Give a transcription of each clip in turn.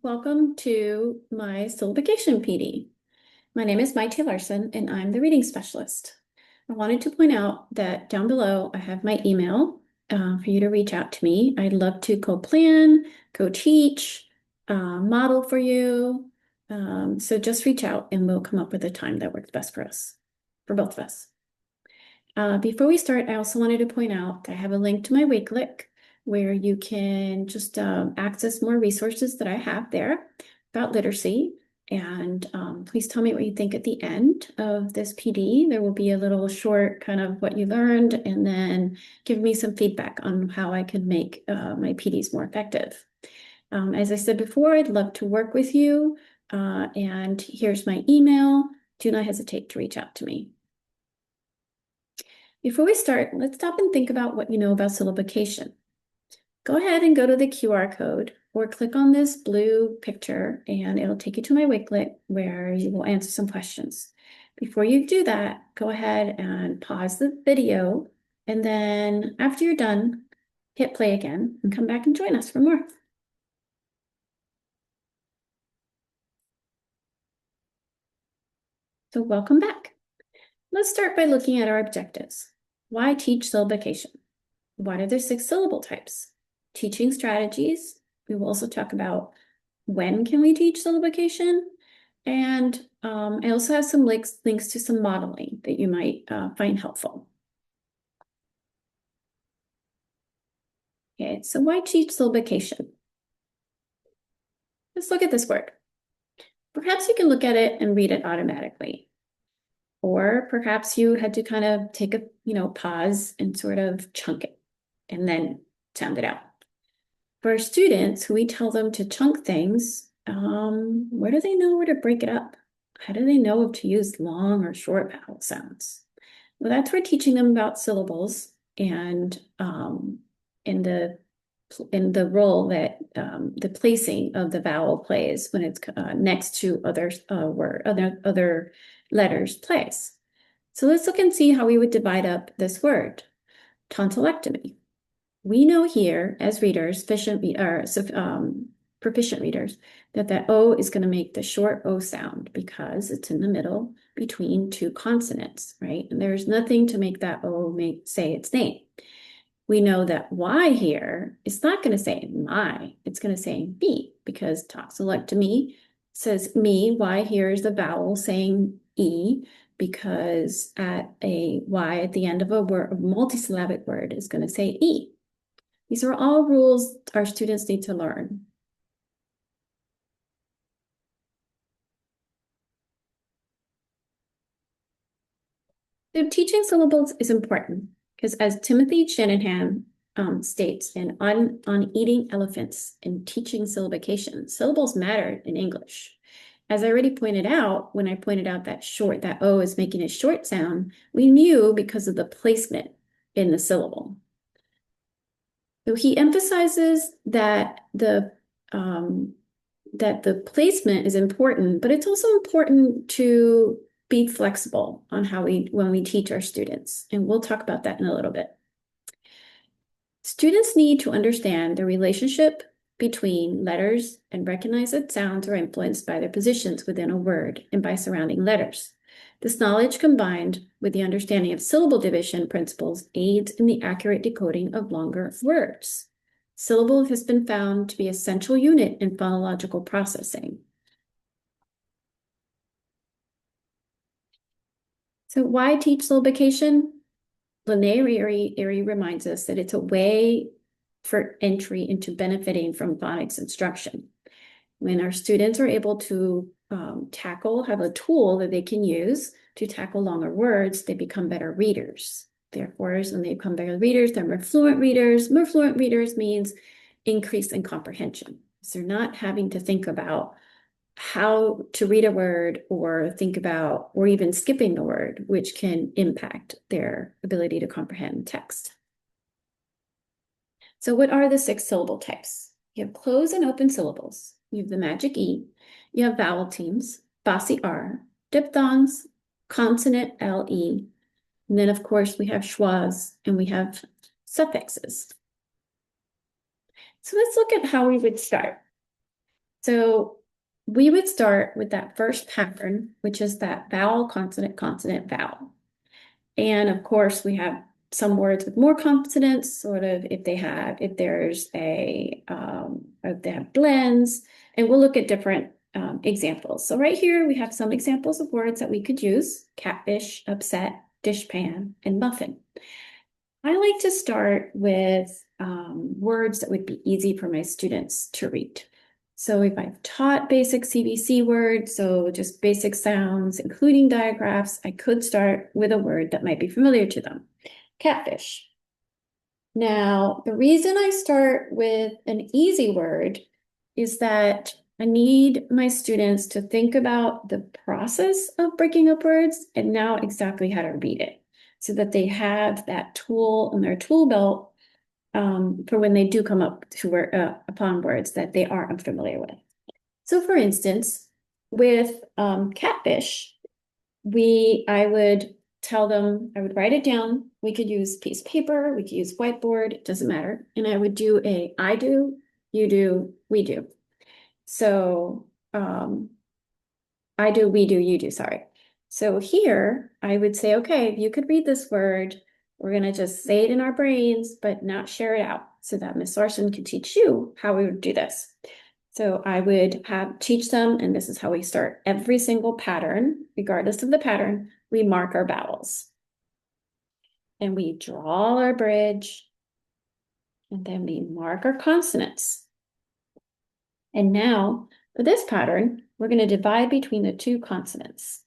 Welcome to my Syllabication PD. My name is Maite Larson, and I'm the reading specialist. I wanted to point out that down below I have my email for you to reach out to me. I'd love to co-plan, co-teach, model for you. So just reach out and we'll come up with a time that works best for us, for both of us. Before we start, I also wanted to point out that I have a link to my Wakelet where you can just access more resources that I have there about literacy. And please tell me what you think at the end of this PD. There will be a little short kind of what you learned, and then give me some feedback on how I can make my PDs more effective. As I said before, I'd love to work with you. And here's my email. Do not hesitate to reach out to me. Before we start, let's stop and think about what you know about syllabication. Go ahead and go to the QR code or click on this blue picture and it'll take you to my Wakelet where you will answer some questions. Before you do that, go ahead and pause the video, and then after you're done, hit play again and come back and join us for more. So welcome back. Let's start by looking at our objectives. Why teach syllabication? What are the 6 syllable types? Teaching strategies. We will also talk about when can we teach syllabication. And I also have some links to some modeling that you might find helpful. Okay, so why teach syllabication? Let's look at this word. Perhaps you can look at it and read it automatically. Or perhaps you had to kind of take a pause and sort of chunk it and then sound it out. For our students who we tell them to chunk things, where do they know where to break it up? How do they know to use long or short vowel sounds? Well, that's where teaching them about syllables and in the role that the placing of the vowel plays when it's next to other letters plays. So let's look and see how we would divide up this word. Tonsillectomy. We know here as readers, proficient readers, that O is going to make the short O sound because it's in the middle between 2 consonants, right? And there's nothing to make that O say its name. We know that Y here is not going to say my, it's going to say me, because tonsillectomy says me. Y here is the vowel saying E, because at a Y at the end of a word, a multisyllabic word is going to say E. These are all rules our students need to learn. So teaching syllables is important because, as Timothy Shanahan states on Eating Elephants and Teaching Syllabication, syllables matter in English. As I already pointed out, when I pointed out that O is making a short sound, we knew because of the placement in the syllable. So he emphasizes that the placement is important, but it's also important to be flexible on when we teach our students. And we'll talk about that in a little bit. Students need to understand the relationship between letters and recognize that sounds are influenced by their positions within a word and by surrounding letters. This knowledge, combined with the understanding of syllable division principles, aids in the accurate decoding of longer words. Syllable has been found to be a central unit in phonological processing. So why teach syllabication? Lene Erie reminds us that it's a way for entry into benefiting from phonics instruction. When our students are able to have a tool that they can use to tackle longer words, they become better readers. Therefore, when they become better readers, they're more fluent readers. More fluent readers means increase in comprehension. So they're not having to think about how to read a word or think about, or even skipping a word, which can impact their ability to comprehend text. So what are the 6 syllable types? You have closed and open syllables. You have the magic E. You have vowel teams, bossy R, diphthongs, consonant LE. And then, of course, we have schwas and we have suffixes. So let's look at how we would start. So we would start with that first pattern, which is that vowel, consonant, consonant, vowel. And of course, we have some words with more consonants, sort of if there's if they have blends, and we'll look at different examples. So right here, we have some examples of words that we could use: catfish, upset, dishpan, and muffin. I like to start with words that would be easy for my students to read. So if I've taught basic CVC words, so just basic sounds, including digraphs, I could start with a word that might be familiar to them. Catfish. Now, the reason I start with an easy word is that I need my students to think about the process of breaking up words and now exactly how to read it, so that they have that tool in their tool belt for when they do come up to upon words that they are unfamiliar with. So for instance, with catfish, I would tell them, I would write it down. We could use piece of paper, we could use whiteboard, it doesn't matter. And I would do a I do, you do, we do. So I do, we do, you do, sorry. So here I would say, okay, if you could read this word, we're going to just say it in our brains, but not share it out so that Miss Larson could teach you how we would do this. So I would teach them, and this is how we start every single pattern, regardless of the pattern, we mark our vowels. And we draw our bridge, and then we mark our consonants. And now, for this pattern, we're going to divide between the two consonants.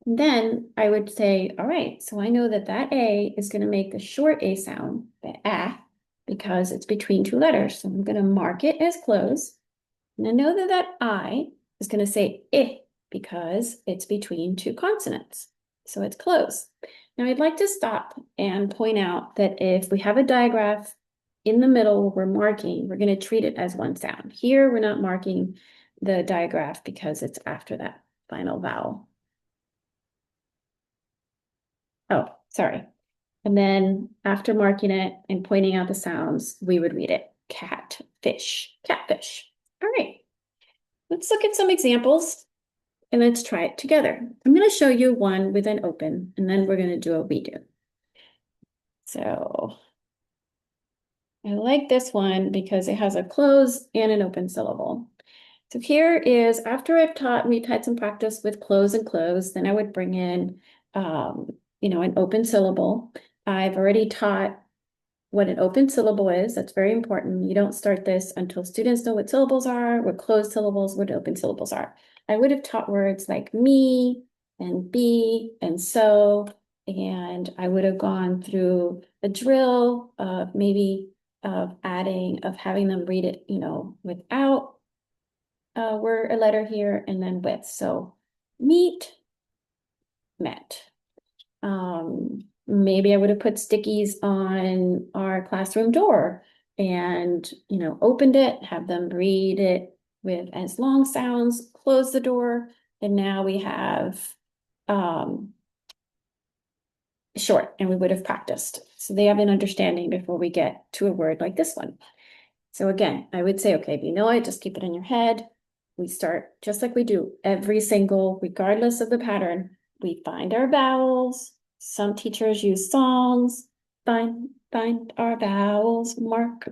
And then I would say, all right, so I know that that A is going to make the short A sound, the A, because it's between two letters. So I'm going to mark it as closed. And I know that that I is going to say I because it's between two consonants. So it's closed. Now I'd like to stop and point out that if we have a digraph in the middle where we're marking, we're going to treat it as one sound. Here, we're not marking the digraph because it's after that final vowel. Oh, sorry. And then after marking it and pointing out the sounds, we would read it. Cat, fish, catfish. All right, let's look at some examples and let's try it together. I'm going to show you one with an open, and then we're going to do a we do. So I like this one because it has a close and an open syllable. So here is, after we've had some practice with close and close, then I would bring in, an open syllable. I've already taught what an open syllable is. That's very important. You don't start this until students know what syllables are, what closed syllables, what open syllables are. I would have taught words like me and be and so, and I would have gone through a drill of maybe of having them read it, without a letter here and then with. So meet, met. Maybe I would have put stickies on our classroom door and, opened it, have them read it with as long sounds, close the door, and now we have short, and we would have practiced. So they have an understanding before we get to a word like this one. So again, I would say, okay, if you know it, just keep it in your head. We start just like we do every single, regardless of the pattern, we find our vowels. Some teachers use songs, find our vowels, mark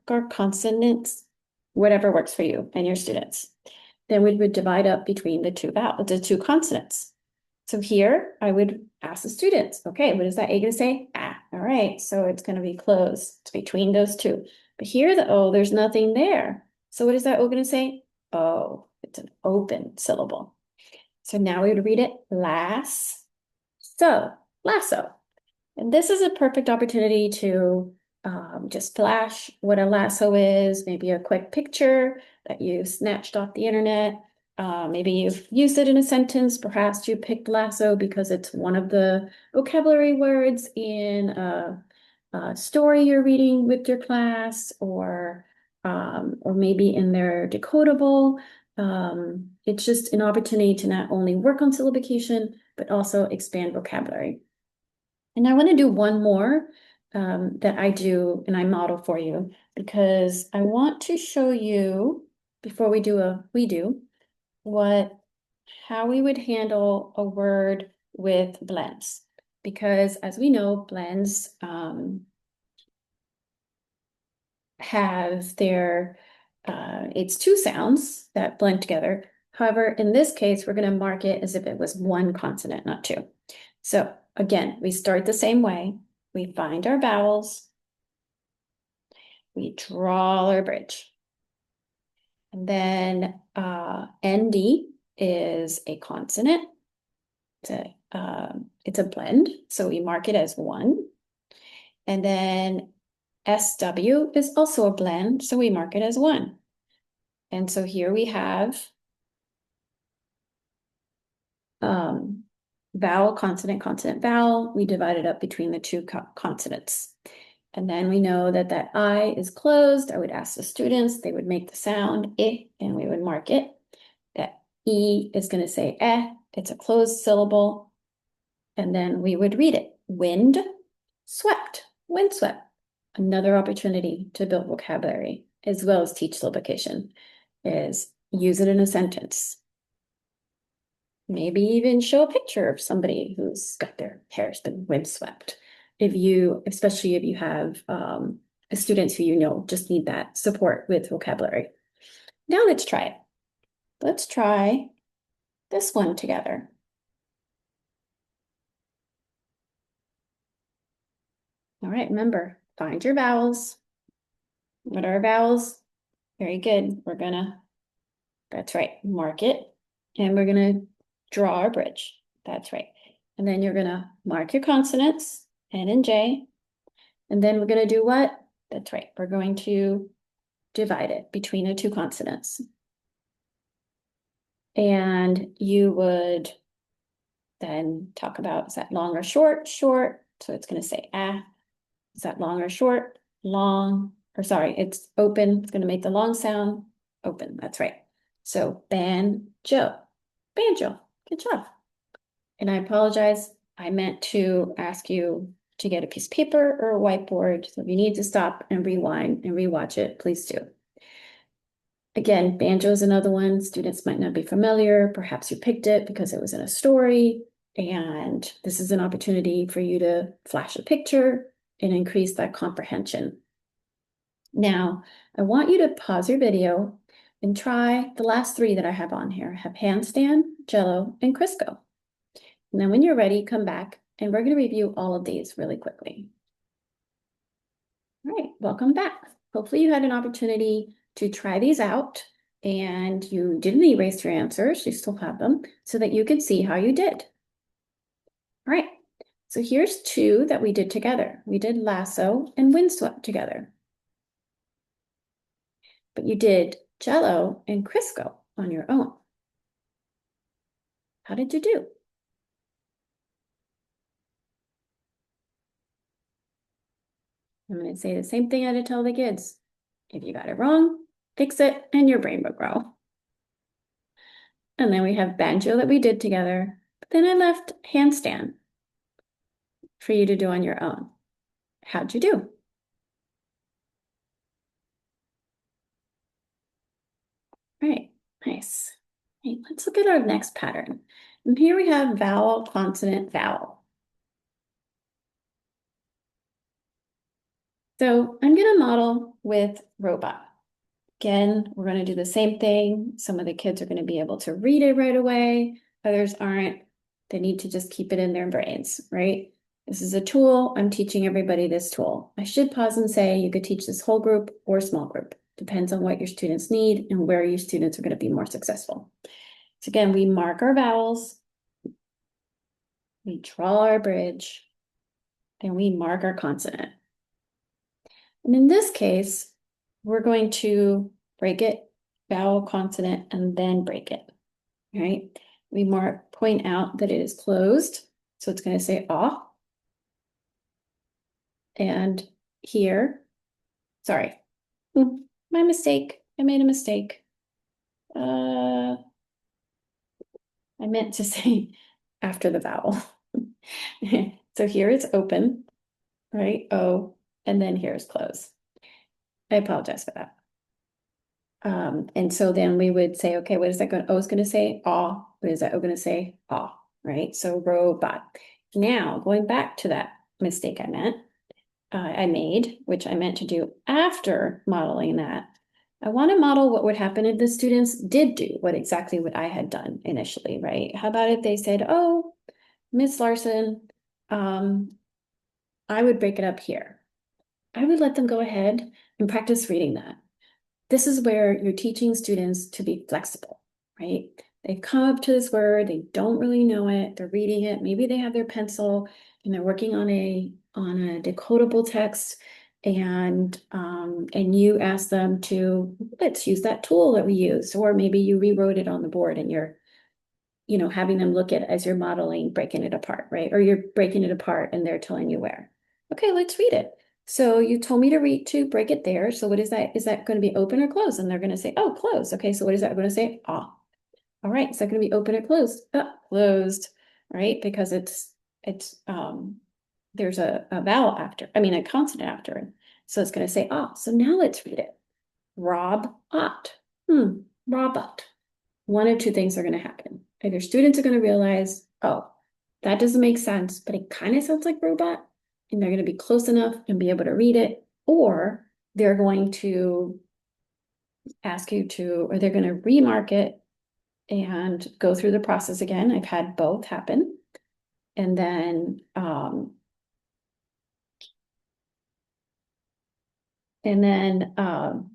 our consonants, whatever works for you and your students. Then we would divide up between the two consonants. So here I would ask the students, okay, what is that A gonna say? Ah, all right, so it's gonna be close. It's between those two. But here the O, there's nothing there. So what is that O gonna say? Oh, it's an open syllable. So now we would read it lasso. And this is a perfect opportunity to just flash what a lasso is, maybe a quick picture that you snatched off the internet. Maybe you've used it in a sentence. Perhaps you picked lasso because it's one of the vocabulary words in a story you're reading with your class, or maybe in their decodable. It's just an opportunity to not only work on syllabication, but also expand vocabulary. And I want to do one more that I do and I model for you because I want to show you before we do how we would handle a word with blends. Because as we know, blends have it's two sounds that blend together. However, in this case, we're going to mark it as if it was one consonant, not two. So again, we start the same way. We find our vowels. We draw our bridge. And then ND is a consonant. It's a blend, so we mark it as one. And then SW is also a blend, so we mark it as one. And so here we have vowel, consonant, consonant, vowel. We divide it up between the two consonants. And then we know that that I is closed. I would ask the students, they would make the sound I, and we would mark it. That E is going to say eh, it's a closed syllable. And then we would read it. Wind swept, windswept. Another opportunity to build vocabulary as well as teach syllabication is use it in a sentence. Maybe even show a picture of somebody who's got their hair's been windswept. Especially if you have students who you know just need that support with vocabulary. Now let's try it. Let's try this one together. All right, remember, find your vowels. What are our vowels? Very good. That's right, mark it. And we're gonna draw our bridge. That's right. And then you're gonna mark your consonants, N and J. And then we're gonna do what? That's right, we're going to divide it between the two consonants. And you would then talk about, is that long or short? Short. So it's gonna say ah. Is that long or short? Long. Or sorry, it's open. It's gonna make the long sound. Open. That's right. So banjo. Banjo. Good job. And I apologize. I meant to ask you to get a piece of paper or a whiteboard. So if you need to stop and rewind and rewatch it, please do. Again, banjo is another one. Students might not be familiar. Perhaps you picked it because it was in a story. And this is an opportunity for you to flash a picture and increase that comprehension. Now, I want you to pause your video and try the last three that I have on here. I have handstand, Jello, and Crisco. And then when you're ready, come back and we're going to review all of these really quickly. All right, welcome back. Hopefully you had an opportunity to try these out and you didn't erase your answers, you still have them, so that you could see how you did. All right, so here's two that we did together. We did lasso and windswept together. But you did Jello and Crisco on your own. How did you do? I'm going to say the same thing I had to tell the kids. If you got it wrong, fix it and your brain will grow. And then we have banjo that we did together. But then I left handstand for you to do on your own. How'd you do? All right, nice. Okay, let's look at our next pattern. And here we have vowel, consonant, vowel. So I'm going to model with robot. Again, we're going to do the same thing. Some of the kids are going to be able to read it right away. Others aren't. They need to just keep it in their brains, right? This is a tool. I'm teaching everybody this tool. I should pause and say you could teach this whole group or small group. Depends on what your students need and where your students are going to be more successful. So again, we mark our vowels. We draw our bridge. Then we mark our consonant. And in this case, we're going to break it, vowel, consonant, and then break it, right? We point out that it is closed. So it's going to say ah. And here, sorry, my mistake. I made a mistake. I meant to say after the vowel. So here it's open. right? O, and then here's close. I apologize for that. And so then we would say, okay, what is that going? O is going to say aw. What is that O going to say? Aw, right? So robot. Now going back to that mistake I made, which I meant to do after modeling that. I want to model what would happen if the students did do exactly what I had done initially, right? How about if they said, oh, Miss Larson, I would break it up here. I would let them go ahead and practice reading that. This is where you're teaching students to be flexible, right? They've come up to this word, they don't really know it, they're reading it, maybe they have their pencil and they're working on a decodable text, and you ask them to, let's use that tool that we used, or maybe you rewrote it on the board and you're having them look at it as you're modeling, breaking it apart, right? Or you're breaking it apart and they're telling you where. Okay, let's read it. So you told me to break it there. So what is that? Is that going to be open or closed? And they're going to say, oh, closed. Okay, so what is that going to say? Ah. All right, is that going to be open or closed? Closed, right? Because there's a vowel after, a consonant after it. So it's going to say ah. So now let's read it. Rob ought. Robot. One of two things are going to happen. Either students are going to realize, oh, that doesn't make sense, but it kind of sounds like robot, and they're going to be close enough and be able to read it, or they're going to ask you to, or they're going to remark it and go through the process again. I've had both happen. And then, and then, um,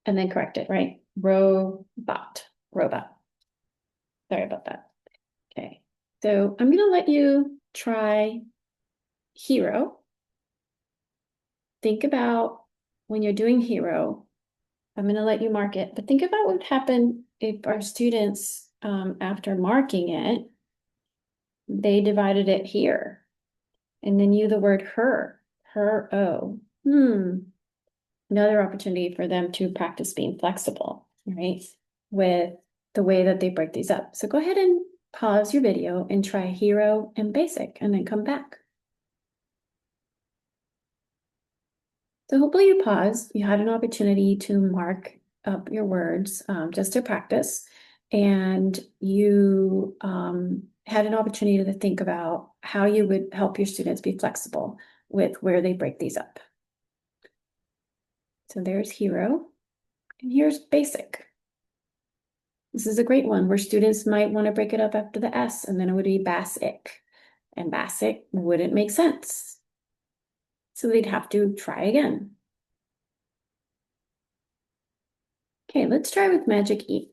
and then correct it, right? Robot. Sorry about that. Okay. So I'm going to let you try hero. Think about when you're doing hero, I'm going to let you mark it, but think about what would happen if our students, after marking it, they divided it here. And then you the word her, O. Another opportunity for them to practice being flexible, right? With the way that they break these up. So go ahead and pause your video and try hero and basic, and then come back. So hopefully you paused, you had an opportunity to mark up your words, just to practice, and you had an opportunity to think about how you would help your students be flexible with where they break these up. So there's hero, and here's basic. This is a great one where students might want to break it up after the S, and then it would be basic, and basic wouldn't make sense. So they'd have to try again. Okay, let's try with magic E.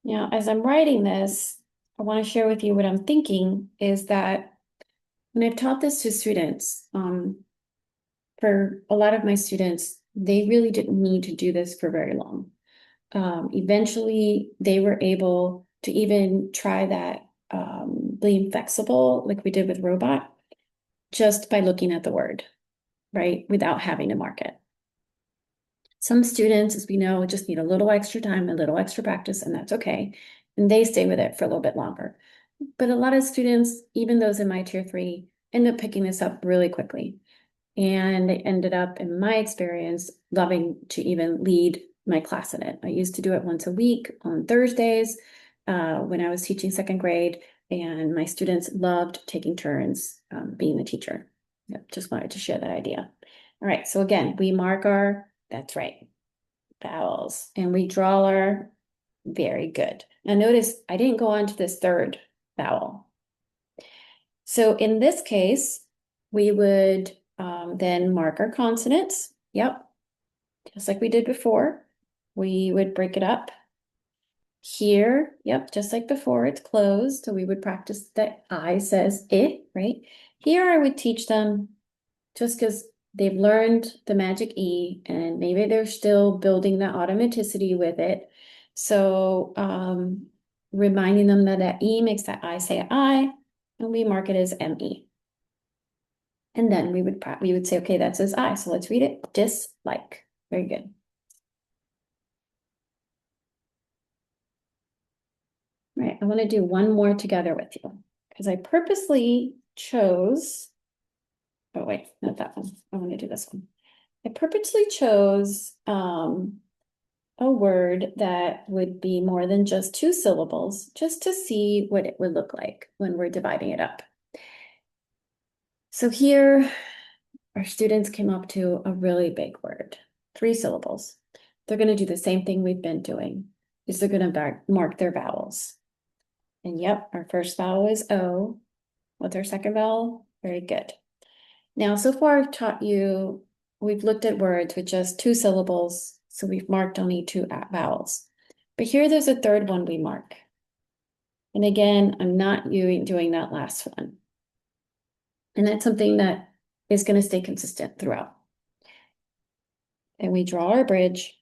Now, as I'm writing this, I want to share with you what I'm thinking is that when I've taught this to students, for a lot of my students, they really didn't need to do this for very long. Eventually, they were able to even try that being flexible, like we did with robot, just by looking at the word, right? Without having to mark it. Some students, as we know, just need a little extra time, a little extra practice, and that's okay. And they stay with it for a little bit longer. But a lot of students, even those in my tier 3, end up picking this up really quickly. And they ended up, in my experience, loving to even lead my class in it. I used to do it once a week on Thursdays when I was teaching 2nd grade, and my students loved taking turns being the teacher. Yep, just wanted to share that idea. All right, so again, we mark that's right, vowels, and we draw our, very good. Now notice I didn't go on to this 3rd vowel. So in this case, we would then mark our consonants. Yep, just like we did before. We would break it up. Here, yep, just like before, it's closed. So we would practice that I says it, right? Here I would teach them, just because they've learned the magic E and maybe they're still building that automaticity with it. So reminding them that that E makes that I say I, and we mark it as ME. And then we would say, okay, that says I, so let's read it. Dislike. Very good. Right, I want to do one more together with you because I purposely chose, oh wait, not that one. I want to do this one. I purposely chose a word that would be more than just 2 syllables, just to see what it would look like when we're dividing it up. So here, our students came up to a really big word, 3 syllables. They're going to do the same thing we've been doing, is they're going to mark their vowels. And yep, our first vowel is O. What's our second vowel? Very good. Now, so far I've taught you, we've looked at words with just 2 syllables, so we've marked only 2 vowels. But here there's a third one we mark. And again, I'm not doing that last one. And that's something that is going to stay consistent throughout. And we draw our bridge,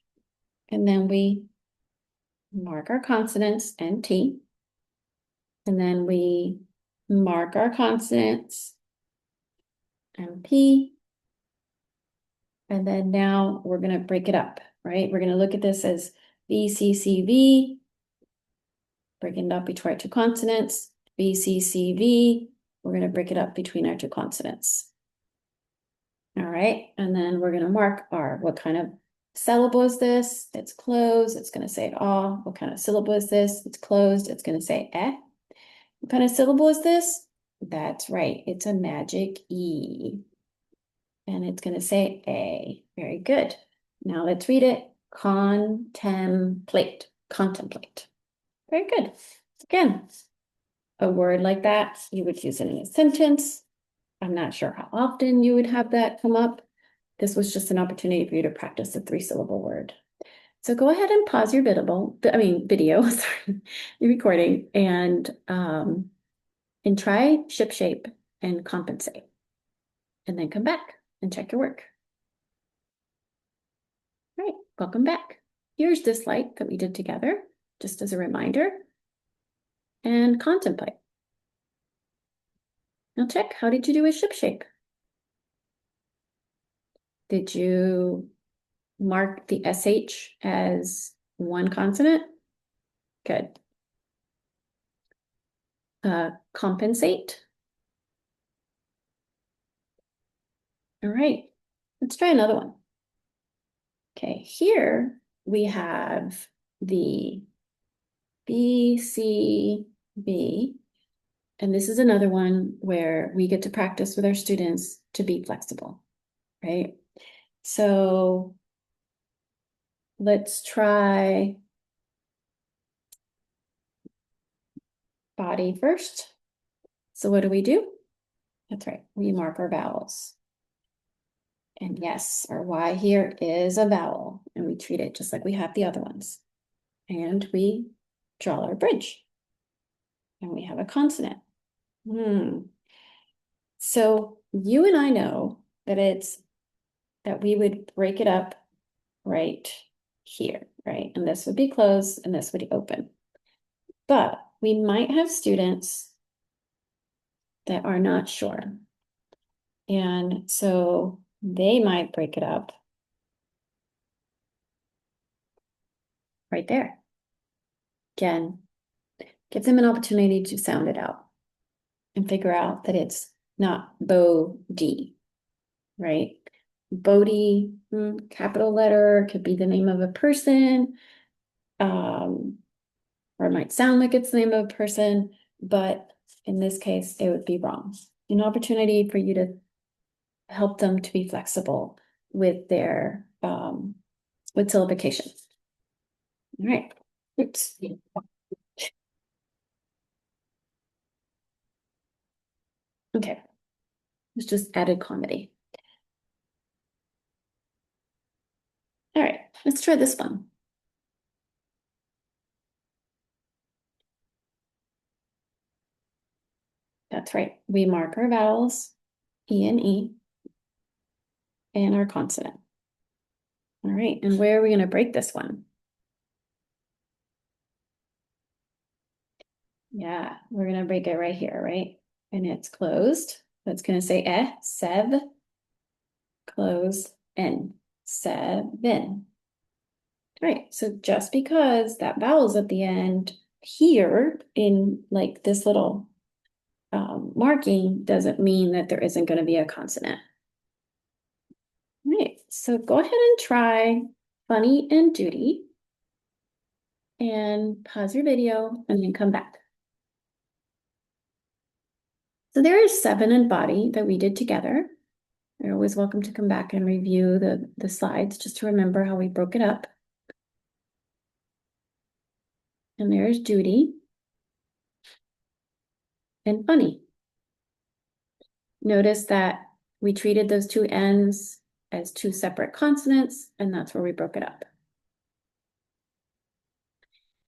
and then we mark our consonants and T. And then we mark our consonants and P. And then now we're going to break it up, right? We're going to look at this as V, C, C, V, breaking it up between our 2 consonants, V, C, C, V. We're going to break it up between our 2 consonants. All right, and then we're going to mark our, what kind of syllable is this? It's closed, it's going to say ah. What kind of syllable is this? It's closed, it's going to say eh. What kind of syllable is this? That's right, it's a magic E. And it's going to say A. Very good. Now let's read it. Contemplate. Contemplate. Very good. Again, a word like that, you would use it in a sentence. I'm not sure how often you would have that come up. This was just an opportunity for you to practice a 3-syllable word. So go ahead and pause your video, sorry, your recording, and try ship shape and compensate. And then come back and check your work. All right, welcome back. Here's this light that we did together, just as a reminder. And contemplate. Now check, how did you do with ship shape? Did you mark the SH as one consonant? Good. Compensate. All right, let's try another one. Okay, here we have the B, C, B, and this is another one where we get to practice with our students to be flexible, right? So let's try body first. So what do? That's right, we mark our vowels. And yes, our Y here is a vowel, and we treat it just like we have the other ones. And we draw our bridge. And we have a consonant. So you and I know that we would break it up right here, right? And this would be closed and this would be open. But we might have students that are not sure. And so they might break it up right there. Again, give them an opportunity to sound it out and figure out that it's not Bodhi, right? Bodhi, capital letter, could be the name of a person, or it might sound like it's the name of a person, but in this case, it would be wrong. An opportunity for you to help them to be flexible with their with syllabication. All right. Oops. Okay. It's just added comedy. All right, let's try this one. That's right. We mark our vowels, E and E, and our consonant. All right, and where are we going to break this one? Yeah, we're going to break it right here, right? And it's closed. That's going to say sev, close, n, seven. Right, so just because that vowel's at the end here in like this little marking doesn't mean that there isn't going to be a consonant. All right, so go ahead and try funny and duty and pause your video and then come back. So there is 7 in body that we did together. You're always welcome to come back and review the slides just to remember how we broke it up. And there's duty and funny. Notice that we treated those 2 N's as 2 separate consonants, and that's where we broke it up.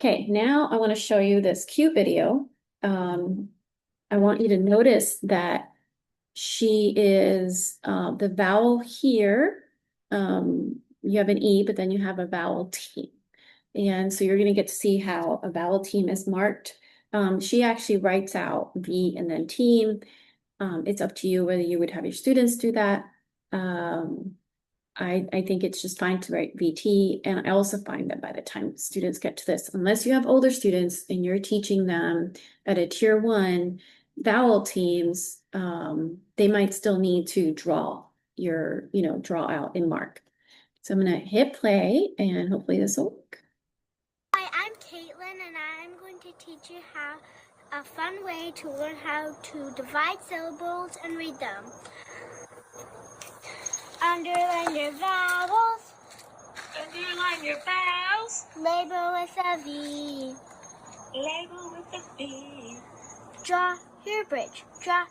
Okay, now I want to show you this cute video. I want you to notice that she is the vowel here. You have an E, but then you have a vowel T. And so you're going to get to see how a vowel team is marked. She actually writes out V and then team. It's up to you whether you would have your students do that. I think it's just fine to write VT. And I also find that by the time students get to this, unless you have older students and you're teaching them at a tier 1 vowel teams, they might still need to draw draw out and mark. So I'm going to hit play and hopefully this will work. Hi, I'm Caitlin and I'm going to teach you a fun way to learn how to divide syllables and read them. Underline your vowels. Underline your vowels. Label with a V. Label with a V. Draw your bridge. Draw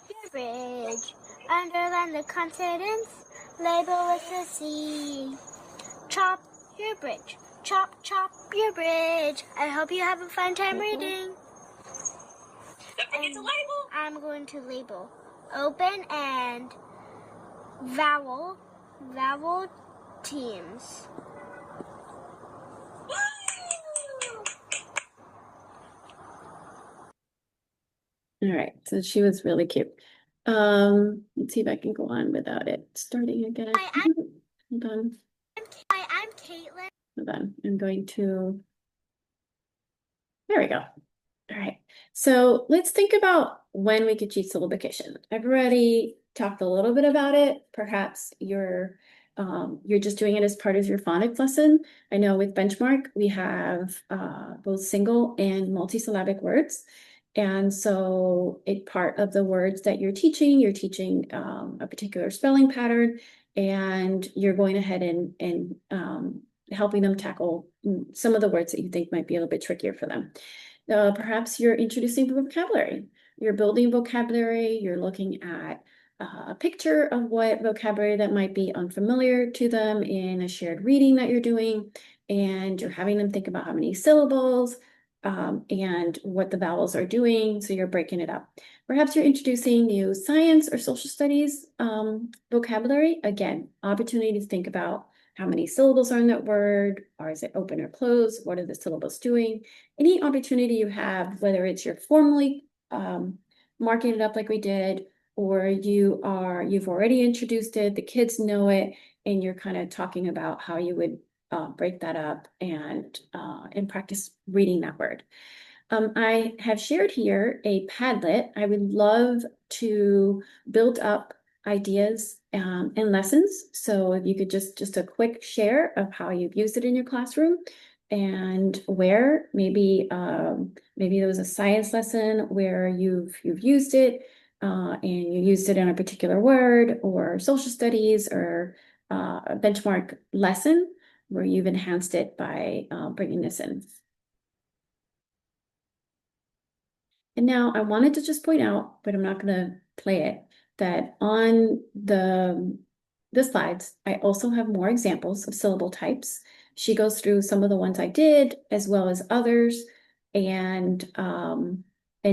your bridge. Underline the consonants. Label with a C. Chop your bridge. Chop your bridge. I hope you have a fun time reading. Don't forget to label. I'm going to label open and vowel teams. All right, so she was really cute. Let's see if I can go on without it starting again. Hold on. Hi, I'm Caitlin. Hold on. I'm going to. There we go. All right. So let's think about when we could teach syllabication. I've already talked a little bit about it. Perhaps you're just doing it as part of your phonics lesson. I know with Benchmark, we have both single and multisyllabic words. And so part of the words that you're teaching a particular spelling pattern, and you're going ahead and helping them tackle some of the words that you think might be a little bit trickier for them. Perhaps you're introducing vocabulary. You're building vocabulary. You're looking at a picture of what vocabulary that might be unfamiliar to them in a shared reading that you're doing, and you're having them think about how many syllables and what the vowels are doing. So you're breaking it up. Perhaps you're introducing new science or social studies vocabulary. Again, opportunity to think about how many syllables are in that word, or is it open or closed? What are the syllables doing? Any opportunity you have, whether it's you're formally marking it up like we did, or you've already introduced it, the kids know it, and you're kind of talking about how you would break that up and practice reading that word. I have shared here a Padlet. I would love to build up ideas and lessons. So if you could just a quick share of how you've used it in your classroom and where maybe there was a science lesson where you've used it and you used it in a particular word, or social studies or a benchmark lesson where you've enhanced it by bringing this in. And now I wanted to just point out, but I'm not going to play it, that on the slides, I also have more examples of syllable types. She goes through some of the ones I did, as well as others, and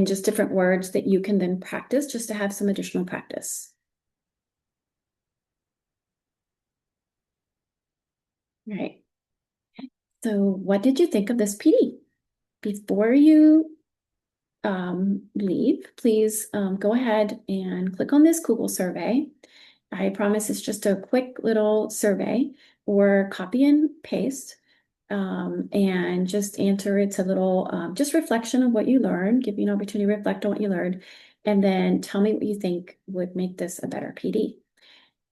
just different words that you can then practice just to have some additional practice. All right. So what did you think of this PD? Before you leave, please go ahead and click on this Google survey. I promise it's just a quick little survey, or copy and paste. and just answer. It's a little just reflection of what you learned, give you an opportunity to reflect on what you learned, and then tell me what you think would make this a better PD.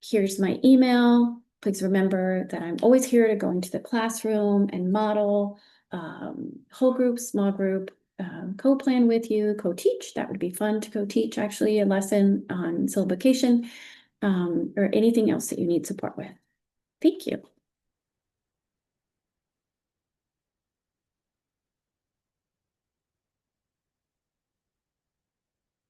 Here's my email. Please remember that I'm always here to go into the classroom and model, whole group, small group, co-plan with you, co-teach. That would be fun to co-teach actually a lesson on syllabication, or anything else that you need support with. Thank you.